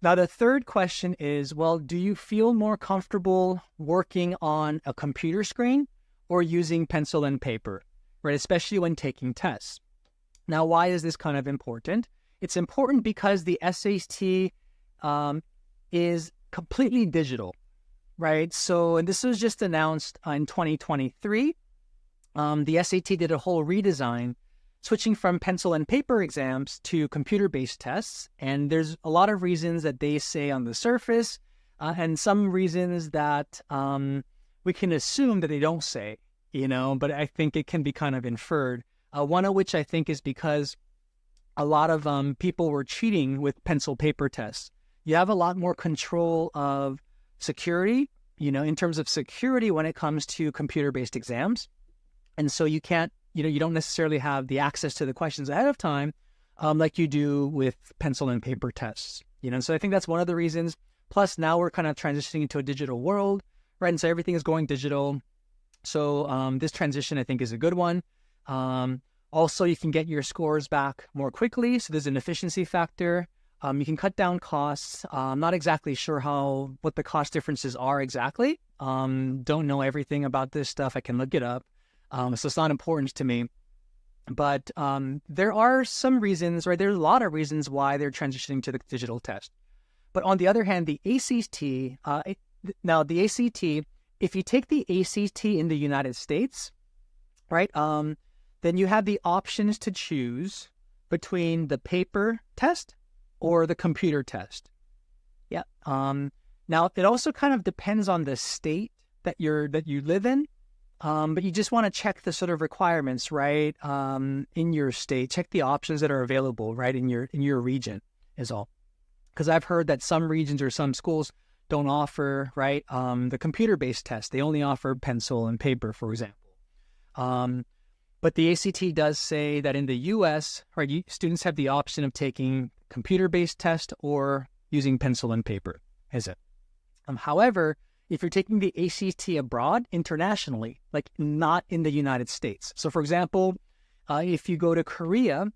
Now, the third question is, well, do you feel more comfortable working on a computer screen or using pencil and paper, right? Especially when taking tests. Now, why is this kind of important? It's important because the SAT is completely digital, right? So, and this was just announced in 2023. The SAT did a whole redesign, switching from pencil and paper exams to computer-based tests. And there's a lot of reasons that they say on the surface, and some reasons that we can assume that they don't say, but I think it can be kind of inferred. One of which I think is because a lot of people were cheating with pencil paper tests. You have a lot more control of security, in terms of security when it comes to computer-based exams. And so you can't, you don't necessarily have the access to the questions ahead of time like you do with pencil and paper tests. So I think that's one of the reasons. Plus, now we're kind of transitioning into a digital world, right? And so everything is going digital. So this transition, I think, is a good one. Also, you can get your scores back more quickly. So there's an efficiency factor. You can cut down costs. I'm not exactly sure what the cost differences are exactly. Don't know everything about this stuff. I can look it up. So it's not important to me. But there are some reasons, right? There's a lot of reasons why they're transitioning to the digital test. But on the other hand, the ACT, if you take the ACT in the United States, right, then you have the options to choose between the paper test or the computer test. Yeah. Now, it also kind of depends on the state that you live in. But you just want to check the sort of requirements, right, in your state. Check the options that are available, right, in your region is all. Because I've heard that some regions or some schools don't offer, right, the computer-based test. They only offer pencil and paper, for example. But the ACT does say that in the U.S., right, students have the option of taking computer-based test or using pencil and paper, is it? However, if you're taking the ACT abroad, internationally, like not in the United States. So for example, if you go to Korea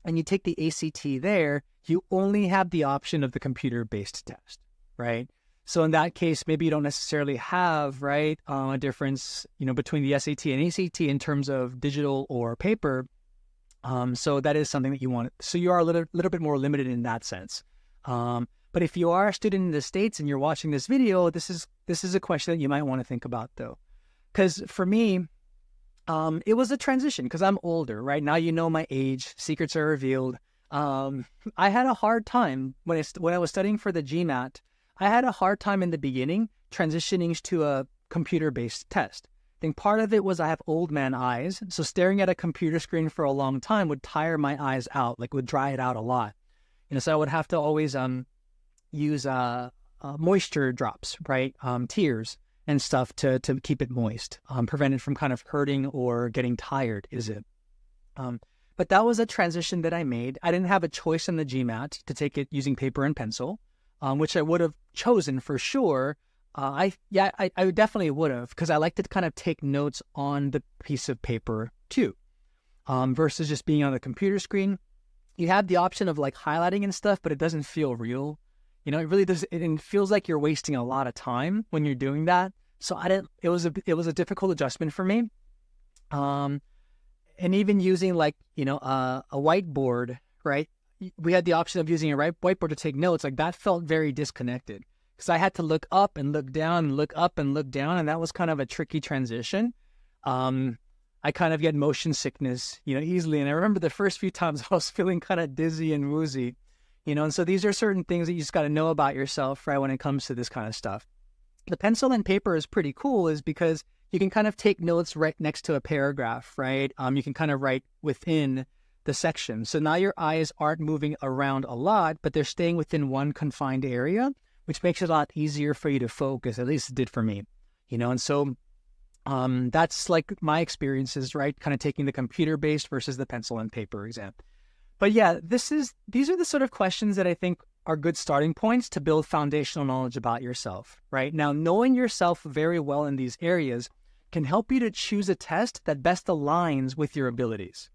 and you take the ACT there, you only have the option of the computer-based test, right? So in that case, maybe you don't necessarily have, right, a difference, between the SAT and ACT in terms of digital or paper. So that is something that you want. So you are a little bit more limited in that sense. But if you are a student in the States and you're watching this video, this is a question that you might want to think about, though. Because for me, it was a transition because I'm older, right? Now you know my age. Secrets are revealed. I had a hard time when I was studying for the GMAT. I had a hard time in the beginning transitioning to a computer-based test. I think part of it was I have old man eyes. So staring at a computer screen for a long time would tire my eyes out, would dry it out a lot. So I would have to always use moisture drops, right? Tears and stuff to keep it moist, prevent it from kind of hurting or getting tired, is it? But that was a transition that I made. I didn't have a choice in the GMAT to take it using paper and pencil, which I would have chosen for sure. I definitely would have, because I like to kind of take notes on the piece of paper too, versus just being on the computer screen. You have the option of highlighting and stuff, but it doesn't feel real. It really does. It feels like you're wasting a lot of time when you're doing that. So it was a difficult adjustment for me. And even using a whiteboard, right? We had the option of using a whiteboard to take notes. That felt very disconnected because I had to look up and look down and look up and look down. And that was kind of a tricky transition. I kind of get motion sickness, easily. And I remember the first few times I was feeling kind of dizzy and woozy, and so these are certain things that you just got to know about yourself, right, when it comes to this kind of stuff. The pencil and paper is pretty cool is because you can kind of take notes right next to a paragraph, right? You can kind of write within the section. So now your eyes aren't moving around a lot, but they're staying within one confined area, which makes it a lot easier for you to focus, at least it did for me, and so that's my experiences, right? Kind of taking the computer-based versus the pencil and paper exam. But yeah, these are the sort of questions that I think are good starting points to build foundational knowledge about yourself, right? Now, knowing yourself very well in these areas can help you to choose a test that best aligns with your abilities.